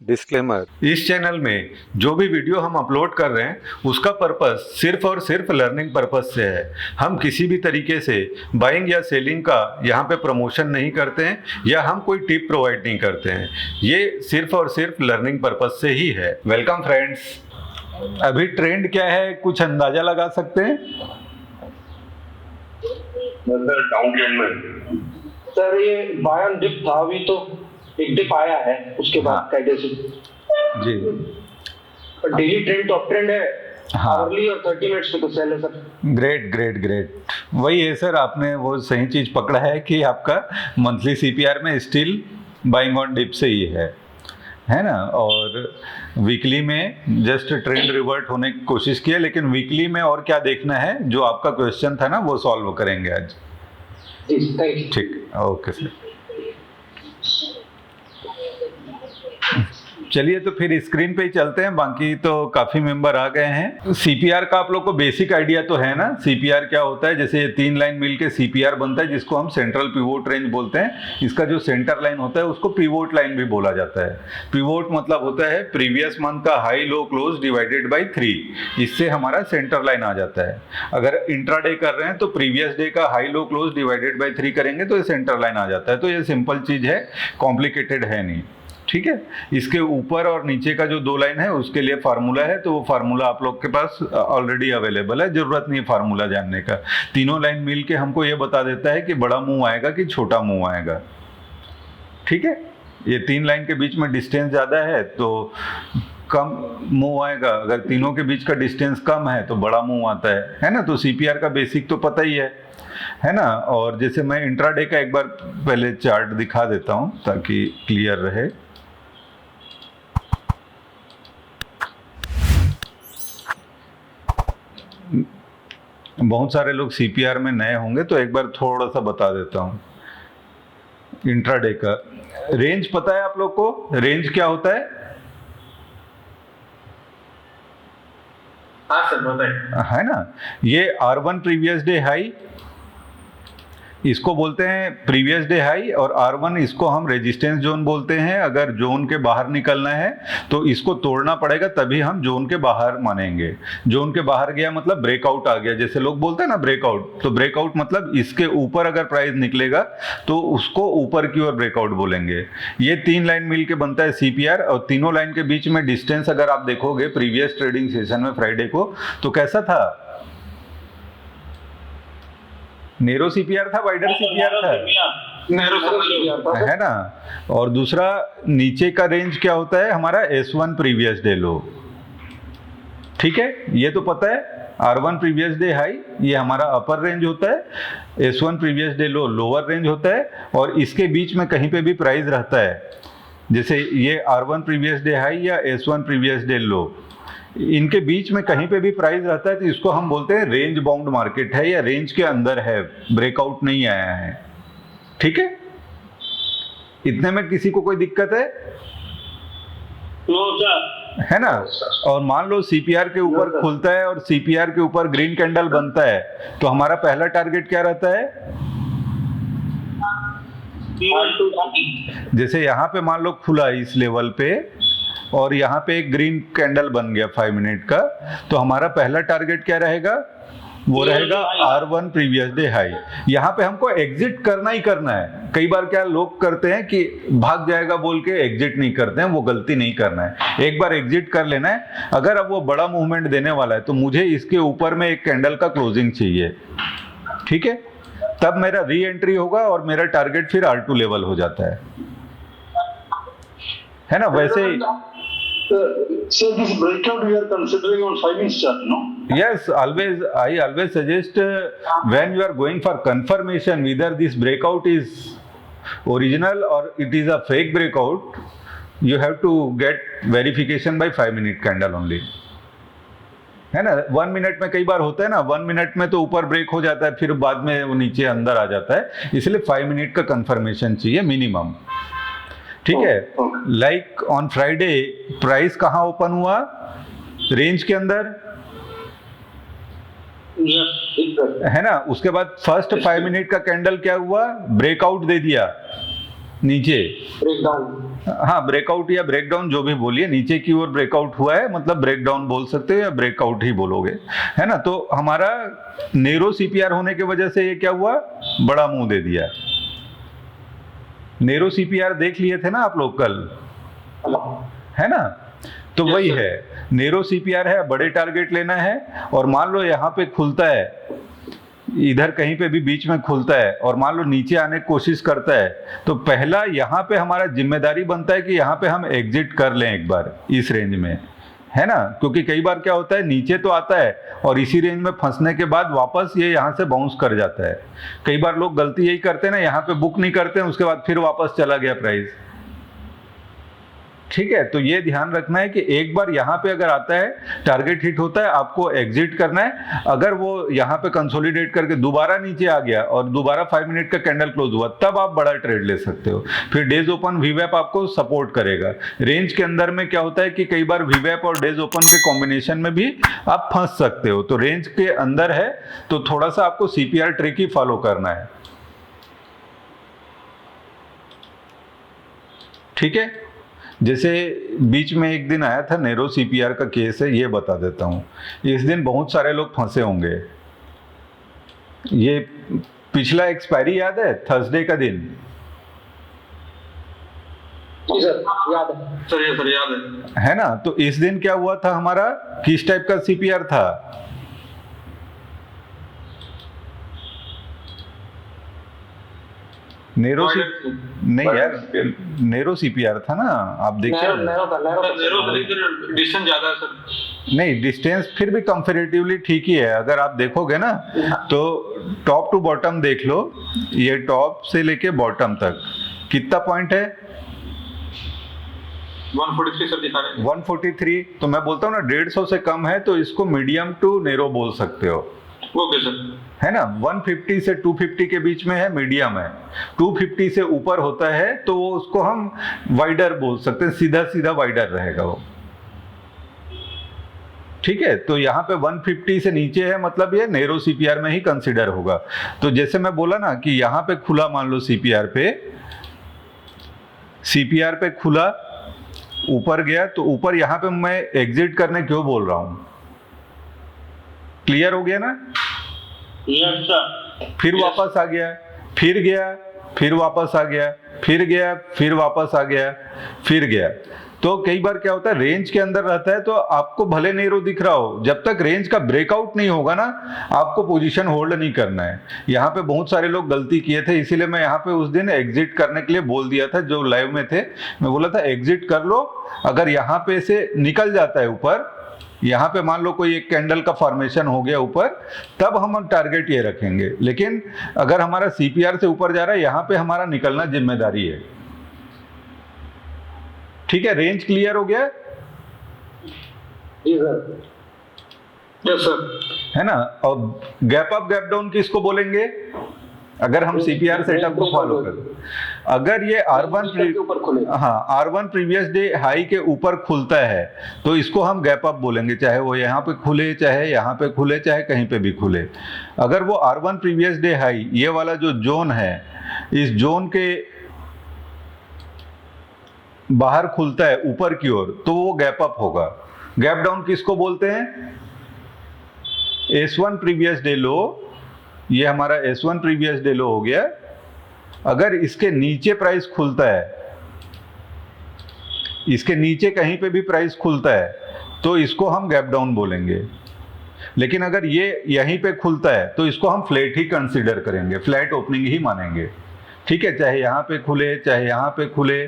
Disclaimer. इस channel में जो भी वीडियो हम अपलोड कर रहे हैं उसका पर्पस सिर्फ और सिर्फ लर्निंग पर्पस से है। हम किसी भी तरीके से बाइंग या सेलिंग का यहाँ पे प्रमोशन नहीं करते हैं या हम कोई टिप प्रोवाइड नहीं करते हैं। ये सिर्फ और सिर्फ लर्निंग पर्पस से ही है। Welcome friends. अभी ट्रेंड क्या है, कुछ अंदाजा लगा सकते हैं? डाउन ट्रेंड में सर ये बाय ऑन डिप था, अभी तो एक डिप आया है, उसके बाद कायदे से जी डेली ट्रेंड टॉप ट्रेंड है। हाँ। आवरली और 30 मिनट्स पे तो सेल है सर। ग्रेट ग्रेट ग्रेट, वही है सर, आपने वो सही चीज पकड़ा है कि आपका मंथली सीपीआर में स्टिल बाइंग ऑन डिप से ही है ना। और वीकली में जस्ट ट्रेंड रिवर्ट होने की कोशिश की है, लेकिन वीकली में और क्या देखना है, जो आपका क्वेश्चन था ना वो सॉल्व करेंगे आज। जी थैंक यू। ठीक, ओके सर। चलिए तो फिर स्क्रीन पे ही चलते हैं, बाकी तो काफी मेंबर आ गए हैं। सीपीआर का आप लोग को बेसिक आइडिया तो है ना, सीपीआर क्या होता है। जैसे ये 3 लाइन मिलके सीपीआर बनता है, जिसको हम सेंट्रल पिवोट रेंज बोलते हैं। इसका जो सेंटर लाइन होता है उसको पिवोट लाइन भी बोला जाता है। पिवोट मतलब होता है प्रीवियस मंथ का high low close divided by 3, इससे हमारा सेंटर लाइन आ जाता है। अगर इंट्राडे कर रहे हैं तो प्रीवियस डे का high low close divided by 3 करेंगे तो ये सेंटर लाइन आ जाता है। तो ये सिंपल चीज है, कॉम्प्लिकेटेड है नहीं, ठीक है। इसके ऊपर और नीचे का जो 2 लाइन है उसके लिए फार्मूला है, तो वो फार्मूला आप लोग के पास ऑलरेडी अवेलेबल है, जरूरत नहीं है फार्मूला जानने का। तीनों लाइन मिल के हमको ये बता देता है कि बड़ा मुंह आएगा कि छोटा मुंह आएगा, ठीक है। ये 3 लाइन के बीच में डिस्टेंस ज्यादा है तो कम मुंह आएगा, अगर तीनों के बीच का डिस्टेंस कम है तो बड़ा मुंह आता है ना। तो सीपीआर का बेसिक तो पता ही है ना। और जैसे मैं इंट्राडे का एक बार पहले चार्ट दिखा देता हूं ताकि क्लियर रहे। बहुत सारे लोग सीपीआर में नए होंगे तो एक बार थोड़ा सा बता देता हूं। इंट्राडे का रेंज पता है आप लोग को? रेंज क्या होता है? हाँ सर पता है ना। ये R1 प्रीवियस डे हाई, इसको बोलते हैं प्रीवियस डे हाई, और R1 इसको हम रेजिस्टेंस जोन बोलते हैं। अगर जोन के बाहर निकलना है तो इसको तोड़ना पड़ेगा, तभी हम जोन के बाहर मानेंगे। जोन के बाहर गया मतलब ब्रेकआउट आ गया, जैसे लोग बोलते हैं ना ब्रेकआउट, तो ब्रेकआउट मतलब इसके ऊपर अगर प्राइस निकलेगा तो उसको ऊपर की ओर ब्रेकआउट बोलेंगे। ये 3 लाइन मिल के बनता है सीपीआर, और तीनों लाइन के बीच में डिस्टेंस अगर आप देखोगे प्रीवियस ट्रेडिंग सेशन में फ्राइडे को, तो कैसा था? नेरो सीपीआर था, वाइडर सीपीआर था, है ना। और दूसरा नीचे का रेंज क्या होता है हमारा? S1 प्रीवियस डे लो, ठीक है, ये तो पता है। R1 प्रीवियस डे हाई ये हमारा अपर रेंज होता है, S1 प्रीवियस डे लो लोअर रेंज होता है, और इसके बीच में कहीं पे भी प्राइस रहता है, जैसे ये R1 प्रीवियस डे हाई या S1 प्रीवियस डे लो, इनके बीच में कहीं पे भी प्राइस रहता है तो इसको हम बोलते हैं रेंज बाउंड मार्केट है, या रेंज के अंदर है, ब्रेकआउट नहीं आया है, ठीक है। इतने में किसी को कोई दिक्कत है? है ना। और मान लो सीपीआर के ऊपर खुलता है और सीपीआर के ऊपर ग्रीन कैंडल बनता है, तो हमारा पहला टारगेट क्या रहता है? जैसे यहाँ पे मान लो खुला इस लेवल पे और यहाँ पे एक ग्रीन कैंडल बन गया 5 मिनट का, तो हमारा पहला टारगेट क्या रहेगा? वो रहेगा R1 प्रीवियस डे हाई। यहाँ पे हमको एग्जिट करना ही करना है। कई बार क्या लोग करते हैं कि भाग जाएगा बोल के एग्जिट नहीं करते हैं, वो गलती नहीं करना है, एक बार एग्जिट कर लेना है। अगर अब वो बड़ा मूवमेंट देने वाला है तो मुझे इसके ऊपर में एक कैंडल का क्लोजिंग चाहिए, ठीक है, तब मेरा री एंट्री होगा और मेरा टारगेट फिर R2 लेवल हो जाता है ना। वैसे So this breakout we are considering on 5-inch chart, no? Yes, I always suggest when you are going for confirmation whether this breakout is original or it is a fake breakout, you have to get verification by 5-minute candle only, है ना। 1 minute में कई बार होता है ना, 1 minute में तो ऊपर ब्रेक हो जाता है, फिर बाद में वो नीचे अंदर आ जाता है, इसलिए 5 मिनट का कंफर्मेशन चाहिए मिनिमम, ठीक है। लाइक ऑन फ्राइडे प्राइस कहाँ ओपन हुआ? रेंज के अंदर, है ना। उसके बाद फर्स्ट 5 मिनट का कैंडल क्या हुआ? ब्रेकआउट दे दिया, नीचे, ब्रेकडाउन। हाँ ब्रेकआउट या ब्रेकडाउन जो भी बोलिए, नीचे की ओर ब्रेकआउट हुआ है मतलब ब्रेकडाउन बोल सकते हो या ब्रेकआउट ही बोलोगे, है ना। तो हमारा नेरो सीपीआर होने की वजह से ये क्या हुआ, बड़ा मुंह दे दिया। नेरो सीपीआर देख लिए थे ना आप लोग कल, है ना। तो वही है, नेरो सीपीआर है, बड़े टारगेट लेना है। और मान लो यहाँ पे खुलता है, इधर कहीं पे भी बीच में खुलता है और मान लो नीचे आने की कोशिश करता है, तो पहला यहाँ पे हमारा जिम्मेदारी बनता है कि यहाँ पे हम एग्जिट कर लें एक बार इस रेंज में, है ना। क्योंकि कई बार क्या होता है, नीचे तो आता है और इसी रेंज में फंसने के बाद वापस ये यहाँ से बाउंस कर जाता है। कई बार लोग गलती यही करते हैं ना, यहाँ पे बुक नहीं करते हैं, उसके बाद फिर वापस चला गया प्राइस। ठीक है, तो ये ध्यान रखना है कि एक बार यहाँ पे अगर आता है, टारगेट हिट होता है, आपको एग्जिट करना है। अगर वो यहाँ पे कंसोलिडेट करके दोबारा नीचे आ गया और दोबारा 5 मिनट का कैंडल क्लोज हुआ, तब आप बड़ा ट्रेड ले सकते हो। फिर डेज ओपन वीवैप आपको सपोर्ट करेगा। रेंज के अंदर में क्या होता है कि कई बार वीवैप और डेज ओपन के कॉम्बिनेशन में भी आप फंस सकते हो। तो रेंज के अंदर है तो थोड़ा सा आपको सीपीआर ट्रिक ही फॉलो करना है, ठीक है। जैसे बीच में एक दिन आया था नेरो सीपीआर का केस है, ये बता देता हूँ। इस दिन बहुत सारे लोग फंसे होंगे। ये पिछला एक्सपायरी याद है, थर्सडे का दिन? जी सर, याद है सर याद है ना। तो इस दिन क्या हुआ था हमारा, किस टाइप का सीपीआर था? नेरो नहीं यार, नेरो सीपीआर था ना, आप देखिए। डिस्टेंस ज्यादा है सर। नहीं, डिस्टेंस फिर भी कंपैरेटिवली ठीक ही है। अगर आप देखोगे ना तो टॉप टू बॉटम देख लो, ये टॉप से लेके बॉटम तक कितना पॉइंट है? 143 सर दिखा रहे हैं। 143। तो मैं बोलता हूँ ना 150 से कम है तो इसको मीडियम टू नेरो बोल सकते हो। ओके सर, है ना। 150 से 250 के बीच में है, मीडियम है। 250 से ऊपर होता है तो वो उसको हम वाइडर बोल सकते हैं, सीधा सीधा वाइडर रहेगा वो, ठीक है। तो यहाँ पे 150 से नीचे है मतलब ये नेरो सीपीआर में ही कंसीडर होगा। तो जैसे मैं बोला ना कि यहाँ पे खुला, मान लो सीपीआर पे खुला, ऊपर गया, तो ऊपर यहाँ पे मैं एग्जिट करने क्यों बोल रहा हूँ? क्लियर हो गया ना? Yes sir. फिर वापस आ गया, फिर गया, फिर वापस आ गया, फिर गया, फिर वापस आ गया, फिर गया। तो कई बार क्या होता है, रेंज के अंदर रहता है तो आपको भले नेरो दिख रहा हो, जब तक रेंज का ब्रेकआउट नहीं होगा ना, आपको पोजीशन होल्ड नहीं करना है। यहाँ पे बहुत सारे लोग गलती किए थे, इसीलिए मैं यहाँ पे उस दिन एग्जिट करने के लिए बोल दिया था। जो लाइव में थे मैं बोला था एग्जिट कर लो। अगर यहाँ पे से निकल जाता है ऊपर, यहाँ पे मान लो कोई एक कैंडल का फॉर्मेशन हो गया ऊपर, तब हम टारगेट ये रखेंगे। लेकिन अगर हमारा सीपीआर से ऊपर जा रहा है, यहाँ पे हमारा निकलना जिम्मेदारी है, ठीक है। रेंज क्लियर हो गया? जी सर। यस सर, है ना। और गैप अप गैप डाउन किसको बोलेंगे? अगर हम सीपीआर सेटअप को फॉलो करें, अगर ये R1 प्रीवियस डे हाई के ऊपर खुलता है तो इसको हम गैप अप बोलेंगे, चाहे वो यहाँ पे खुले, चाहे यहाँ पे खुले, चाहे कहीं पे भी खुले। अगर वो R1 प्रीवियस डे हाई, ये वाला जो जोन है, इस जोन के बाहर खुलता है ऊपर की ओर, तो वो गैप अप होगा। गैप डाउन किसको बोलते हैं? S1 प्रीवियस डे लो, ये हमारा S1 प्रीवियस डे लो हो गया। अगर इसके नीचे प्राइस खुलता है, इसके नीचे कहीं पे भी प्राइस खुलता है, तो इसको हम गैप डाउन बोलेंगे। लेकिन अगर ये यहीं पे खुलता है तो इसको हम फ्लैट ही कंसीडर करेंगे, फ्लैट ओपनिंग ही मानेंगे, ठीक है। चाहे यहाँ पे खुले, चाहे यहाँ पे खुले,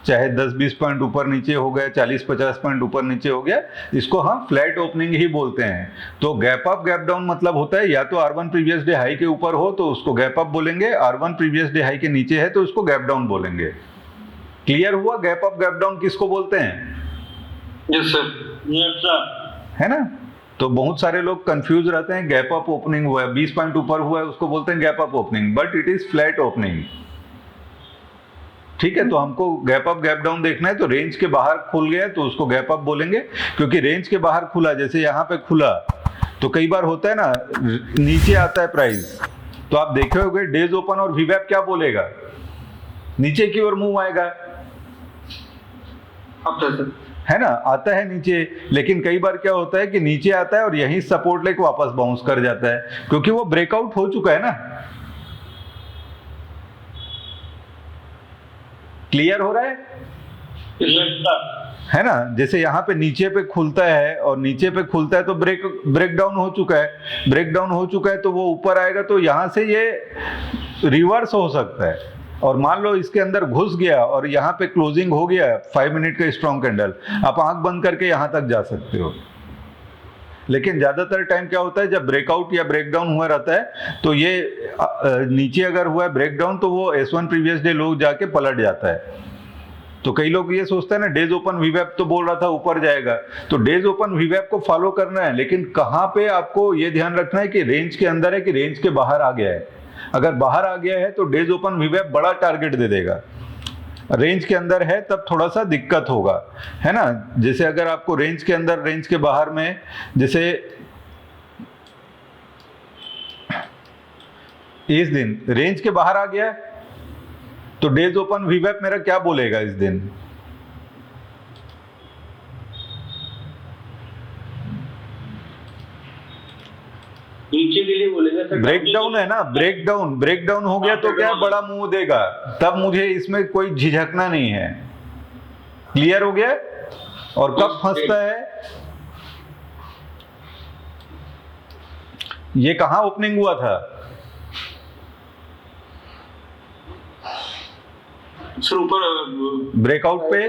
चाहे 10-20 पॉइंट ऊपर नीचे हो गया, 40-50 पॉइंट ऊपर नीचे हो गया, इसको हम फ्लैट ओपनिंग ही बोलते हैं। तो गैप अप गैप डाउन मतलब होता है, या तो R1 प्रीवियस डे हाई के ऊपर हो तो उसको गैप अप बोलेंगे, R1 प्रीवियस डे हाई के नीचे है तो उसको गैप डाउन बोलेंगे। क्लियर हुआ? गैप अप गैप डाउन किसको बोलते हैं? Yes sir. यस सर, है ना। तो बहुत सारे लोग कंफ्यूज रहते हैं, गैप अप ओपनिंग हुआ है, 20 पॉइंट ऊपर हुआ है, उसको बोलते हैं gap up opening, but it is flat opening, ठीक है। तो हमको गैप अप गैप डाउन देखना है, तो रेंज के बाहर खुल गया तो उसको गैप अप बोलेंगे, क्योंकि रेंज के बाहर खुला, जैसे यहाँ पे खुला, तो कई बार होता है ना नीचे आता है प्राइस, तो आप देखे होंगे डेज ओपन और वीवैप क्या बोलेगा? नीचे की ओर मूव आएगा, अच्छा सर। है ना, आता है नीचे। लेकिन कई बार क्या होता है कि नीचे आता है और यही सपोर्ट लेके वापस बाउंस कर जाता है, क्योंकि वो ब्रेकआउट हो चुका है ना। क्लियर हो रहा है ना। जैसे यहाँ पे नीचे पे खुलता है और नीचे पे खुलता है तो ब्रेक डाउन हो चुका है। ब्रेक डाउन हो चुका है तो वो ऊपर आएगा, तो यहाँ से ये रिवर्स हो सकता है। और मान लो इसके अंदर घुस गया और यहाँ पे क्लोजिंग हो गया 5 मिनट का स्ट्रॉन्ग कैंडल, आप आंख बंद करके यहाँ तक जा सकते हो। लेकिन ज्यादातर टाइम क्या होता है, जब ब्रेकआउट या ब्रेकडाउन हुआ रहता है तो ये नीचे अगर हुआ है ब्रेकडाउन तो वो S1 प्रीवियस डे लो जाके पलट जाता है। तो कई लोग ये सोचते हैं ना, डेज ओपन वीवैप तो बोल रहा था ऊपर जाएगा, तो डेज ओपन वीवैप को फॉलो करना है, लेकिन कहाँ पे आपको ये ध्यान रखना है कि रेंज के अंदर है कि रेंज के बाहर आ गया है। अगर बाहर आ गया है तो डेज ओपन वीवैप बड़ा टारगेट दे देगा, रेंज के अंदर है तब थोड़ा सा दिक्कत होगा, है ना। जैसे अगर आपको रेंज के अंदर रेंज के बाहर में, जैसे इस दिन रेंज के बाहर आ गया तो डेज ओपन वीवैप मेरा क्या बोलेगा इस दिन, नीचे के लिए बोलेगा सर। ब्रेकडाउन है ना, ब्रेकडाउन हो गया तो क्या बड़ा मुंह देगा, तब मुझे इसमें कोई झिझकना नहीं है। क्लियर हो गया। और कब फंसता है, ये कहां ओपनिंग हुआ था, सर ऊपर ब्रेकआउट पे,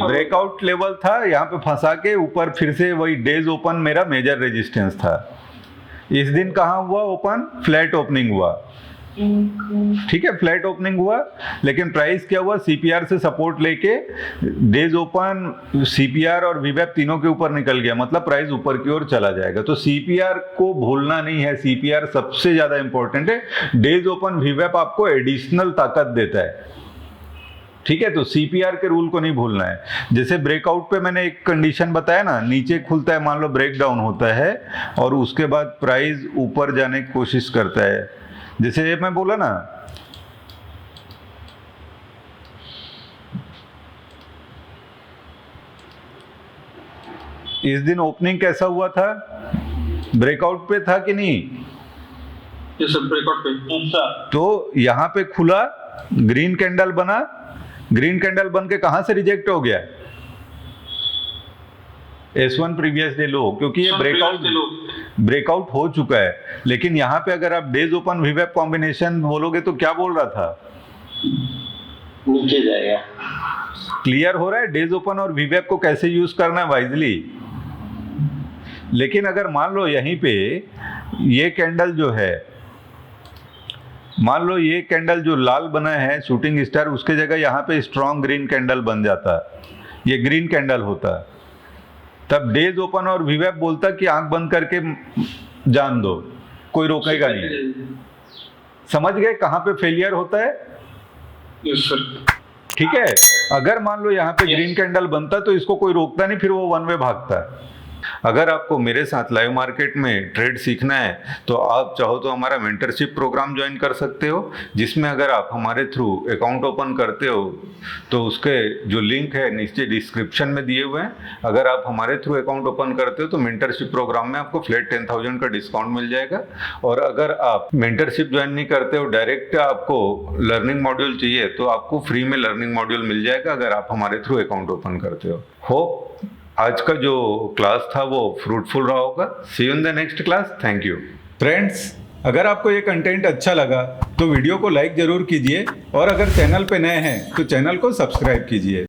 ब्रेकआउट लेवल था, यहाँ पे फंसा के ऊपर फिर से वही डेज ओपन मेरा मेजर रेजिस्टेंस था। इस दिन कहाँ हुआ ओपन, फ्लैट ओपनिंग हुआ, ठीक है, फ्लैट ओपनिंग हुआ। लेकिन प्राइस क्या हुआ, सीपीआर से सपोर्ट लेके डेज ओपन, सीपीआर और वीवैप तीनों के ऊपर निकल गया, मतलब प्राइस ऊपर की ओर चला जाएगा। तो सीपीआर को भूलना नहीं है, सीपीआर सबसे ज्यादा इंपॉर्टेंट है। डेज ओपन वीवैप आपको एडिशनल ताकत देता है, ठीक है। तो सीपीआर के रूल को नहीं भूलना है। जैसे ब्रेकआउट पे मैंने एक कंडीशन बताया ना, नीचे खुलता है, मान लो ब्रेक डाउन होता है और उसके बाद प्राइस ऊपर जाने की कोशिश करता है, जैसे मैं बोला ना, इस दिन ओपनिंग कैसा हुआ था, ब्रेकआउट पे था कि नहीं, ब्रेकआउट पे। तो यहां पे खुला, ग्रीन कैंडल बना, ग्रीन कैंडल बन के कहां से रिजेक्ट हो गया, S1 प्रीवियस डे लो, क्योंकि ये ब्रेकआउट हो चुका है। लेकिन यहाँ पे अगर आप डेज ओपन वीवैप कॉम्बिनेशन बोलोगे तो क्या बोल रहा था, नीचे जाएगा। क्लियर हो रहा है डेज ओपन और वीवैप को कैसे यूज करना है वाइजली। लेकिन अगर मान लो यहीं पे ये कैंडल जो है, मान लो ये कैंडल जो लाल बना है शूटिंग स्टार, उसके जगह यहाँ पे स्ट्रॉन्ग ग्रीन कैंडल बन जाता, ये ग्रीन कैंडल होता, तब डेज ओपन और वीवैप बोलता कि आंख बंद करके जान दो, कोई रोकेगा नहीं। समझ गए कहां पे फेलियर होता है, यस सर। ठीक है। अगर मान लो यहाँ पे ग्रीन कैंडल बनता तो इसको कोई रोकता नहीं, फिर वो वन वे भागता। अगर आपको मेरे साथ लाइव मार्केट में ट्रेड सीखना है तो आप चाहो तो हमारा मेंटरशिप प्रोग्राम ज्वाइन कर सकते हो, जिसमें अगर आप हमारे थ्रू अकाउंट ओपन करते हो तो उसके जो लिंक है नीचे डिस्क्रिप्शन में दिए हुए हैं। अगर आप हमारे थ्रू अकाउंट ओपन करते हो तो मेंटरशिप प्रोग्राम में आपको फ्लैट 10,000 का डिस्काउंट मिल जाएगा। और अगर आप मेंटरशिप ज्वाइन नहीं करते हो, डायरेक्ट आपको लर्निंग मॉड्यूल चाहिए, तो आपको फ्री में लर्निंग मॉड्यूल मिल जाएगा अगर आप हमारे थ्रू अकाउंट ओपन करते हो। होप आज का जो क्लास था वो फ्रूटफुल रहा होगा। See you in the next class. Thank you friends. अगर आपको ये कंटेंट अच्छा लगा तो वीडियो को लाइक जरूर कीजिए, और अगर चैनल पे नए हैं तो चैनल को सब्सक्राइब कीजिए।